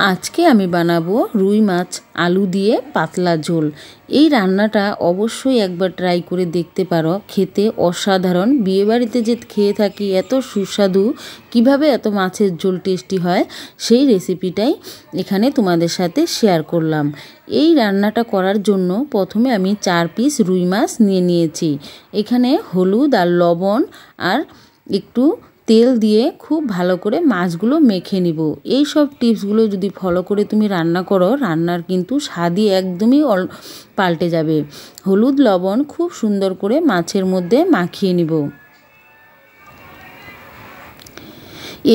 আজকে আমি বানাবো রুই মাছ আলু দিয়ে পাতলা ঝোল। এই রান্নাটা অবশ্যই একবার ট্রাই করে দেখতে পারো, খেতে অসাধারণ। বিয়েবাড়িতে যে খেয়ে থাকি এত সুস্বাদু, কিভাবে এত মাছের ঝোল টেস্টি হয় সেই রেসিপিটাই এখানে তোমাদের সাথে শেয়ার করলাম। এই রান্নাটা করার জন্য প্রথমে আমি 4 পিস রুই মাছ নিয়ে নিয়েছি। এখানে হলুদ আর লবণ আর একটু তেল দিয়ে খুব ভালো করে মাছগুলো মেখে নিব। এই সব টিপসগুলো যদি ফলো করে তুমি রান্না করো, রান্নার কিন্তু স্বাদই একদমই পাল্টে যাবে। হলুদ লবণ খুব সুন্দর করে মাছের মধ্যে মাখিয়ে নিব।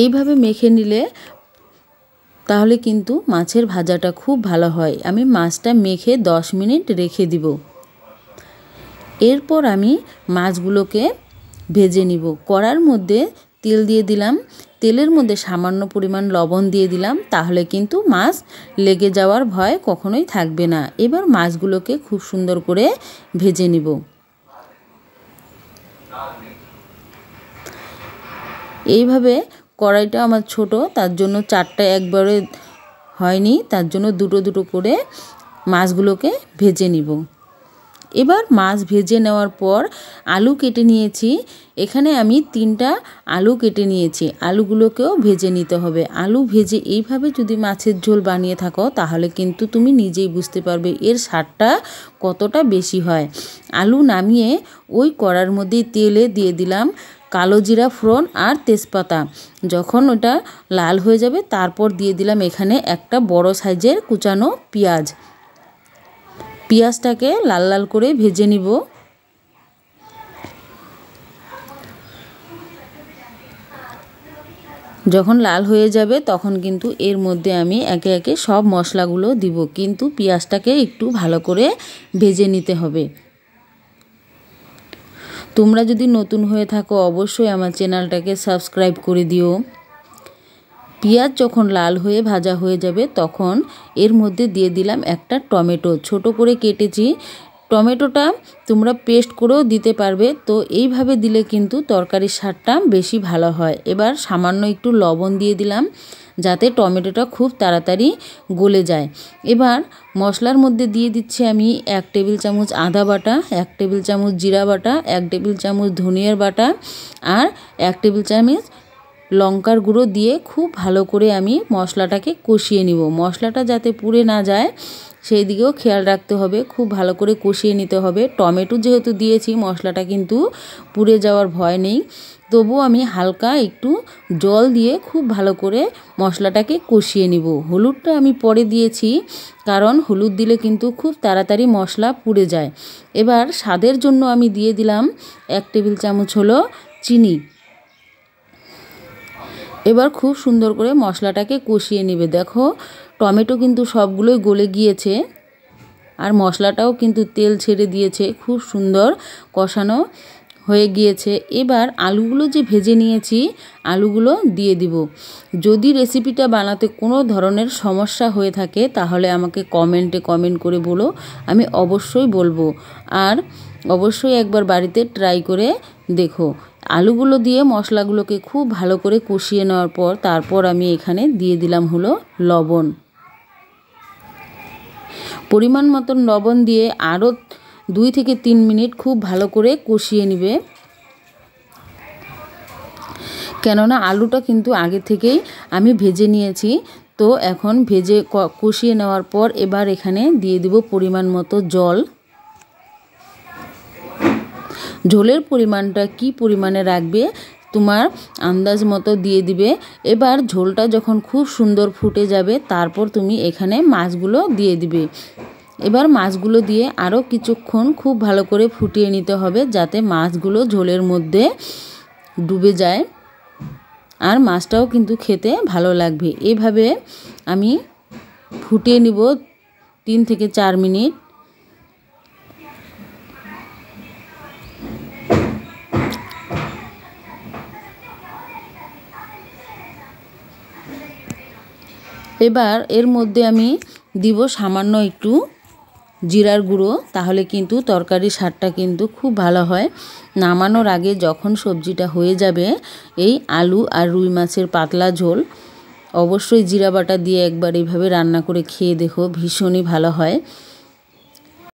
এইভাবে মেখে নিলে তাহলে কিন্তু মাছের ভাজাটা খুব ভালো হয়। আমি মাছটা মেখে 10 মিনিট রেখে দিব। এরপর আমি মাছগুলোকে ভেজে নিব। কড়ার মধ্যে তেল দিয়ে দিলাম, তেলের মধ্যে সামান্য পরিমাণ লবণ দিয়ে দিলাম, তাহলে কিন্তু মাছ লেগে যাওয়ার ভয় কখনোই থাকবে না। এবার মাছগুলোকে খুব সুন্দর করে ভেজে নিব। এইভাবে কড়াইটা আমার ছোট, তার জন্য 4টা একবারে হয়নি, তার জন্য দুটো দুটো করে মাছগুলোকে ভেজে নিব। এবার মাছ ভেজে নেওয়ার পর আলু কেটে নিয়েছি। এখানে আমি 3টা আলু কেটে নিয়েছি। আলুগুলোকেও ভেজে নিতে হবে। আলু ভেজে এইভাবে যদি মাছের ঝোল বানিয়ে থাকো তাহলে কিন্তু তুমি নিজেই বুঝতে পারবে এর স্বাদটা কতটা বেশি হয়। আলু নামিয়ে ওই কড়ার মধ্যেই তেলে দিয়ে দিলাম কালো জিরা ফোড়ন আর তেজপাতা। যখন ওটা লাল হয়ে যাবে তারপর দিয়ে দিলাম এখানে একটা বড় সাইজের কুচানো পেঁয়াজ। পেঁয়াজটাকে লাল লাল করে ভেজে নিব। যখন লাল হয়ে যাবে তখন কিন্তু এর মধ্যে আমি একে একে সব মশলাগুলো দিব, কিন্তু পেঁয়াজটাকে একটু ভালো করে ভেজে নিতে হবে। তোমরা যদি নতুন হয়ে থাকো অবশ্যই আমার চ্যানেলটাকে সাবস্ক্রাইব করে দিও। পেঁয়াজ যখন লাল হয়ে ভাজা হয়ে যাবে তখন এর মধ্যে দিয়ে দিলাম একটা টমেটো, ছোট করে কেটেছি। টমেটোটা তোমরা পেস্ট করেও দিতে পারবে, তো এইভাবে দিলে কিন্তু তরকারির স্বাদটা বেশি ভালো হয়। এবার সামান্য একটু লবণ দিয়ে দিলাম যাতে টমেটোটা খুব তাড়াতাড়ি গলে যায়। এবার মশলার মধ্যে দিয়ে দিচ্ছি আমি 1 টেবিল চামচ আদা বাটা, 1 টেবিল চামচ জিরা বাটা, 1 টেবিল চামচ ধনিয়ার বাটা আর 1 টেবিল চামচ লঙ্কার গুঁড়ো দিয়ে খুব ভালো করে আমি মশলাটাকে কষিয়ে নিব। মশলাটা যাতে পুড়ে না যায় সেই দিকেও খেয়াল রাখতে হবে। খুব ভালো করে কষিয়ে নিতে হবে। টমেটো যেহেতু দিয়েছি মশলাটা কিন্তু পুড়ে যাওয়ার ভয় নেই, তবুও আমি হালকা একটু জল দিয়ে খুব ভালো করে মশলাটাকে কষিয়ে নিব। হলুদটা আমি পরে দিয়েছি, কারণ হলুদ দিলে কিন্তু খুব তাড়াতাড়ি মশলা পুড়ে যায়। এবার স্বাদের জন্য আমি দিয়ে দিলাম 1 টেবিল চামচ হলো চিনি। এবার খুব সুন্দর করে মশলাটাকে কষিয়ে নেবে। দেখো টমেটো কিন্তু সবগুলোই গলে গিয়েছে আর মশলাটাও কিন্তু তেল ছেড়ে দিয়েছে, খুব সুন্দর কষানো হয়ে গিয়েছে। এবার আলুগুলো যে ভেজে নিয়েছি আলুগুলো দিয়ে দিব। যদি রেসিপিটা বানাতে কোনো ধরনের সমস্যা হয়ে থাকে তাহলে আমাকে কমেন্টে কমেন্ট করে বলো, আমি অবশ্যই বলবো। আর অবশ্যই একবার বাড়িতে ট্রাই করে দেখো। আলুগুলো দিয়ে মশলাগুলোকে খুব ভালো করে কষিয়ে নেওয়ার পর তারপর আমি এখানে দিয়ে দিলাম হলো লবণ। পরিমাণ মতন লবণ দিয়ে আরও 2 থেকে 3 মিনিট খুব ভালো করে কষিয়ে নেবে, কেননা আলুটা কিন্তু আগে থেকেই আমি ভেজে নিয়েছি। তো এখন ভেজে কষিয়ে নেওয়ার পর এবার এখানে দিয়ে দিব পরিমাণ মতো জল। ঝোলের পরিমাণটা কি পরিমাণে রাখবে তোমার আন্দাজ মতো দিয়ে দিবে। এবার ঝোলটা যখন খুব সুন্দর ফুটে যাবে তারপর তুমি এখানে মাছগুলো দিয়ে দিবে। এবার মাছগুলো দিয়ে আরও কিছুক্ষণ খুব ভালো করে ফুটিয়ে নিতে হবে যাতে মাছগুলো ঝোলের মধ্যে ডুবে যায় আর মাছটাও কিন্তু খেতে ভালো লাগবে। এভাবে আমি ফুটিয়ে নিব 3 থেকে 4 মিনিট। এবার এর মধ্যে আমি দিব সামান্য একটু জিরার গুঁড়ো, তাহলে কিন্তু তরকারির স্বাদটা কিন্তু খুব ভালো হয়। নামানোর আগে যখন সবজিটা হয়ে যাবে এই আলু আর রুই মাছের পাতলা ঝোল অবশ্যই জিরা বাটা দিয়ে একবার এইভাবে রান্না করে খেয়ে দেখো, ভীষণই ভালো হয়।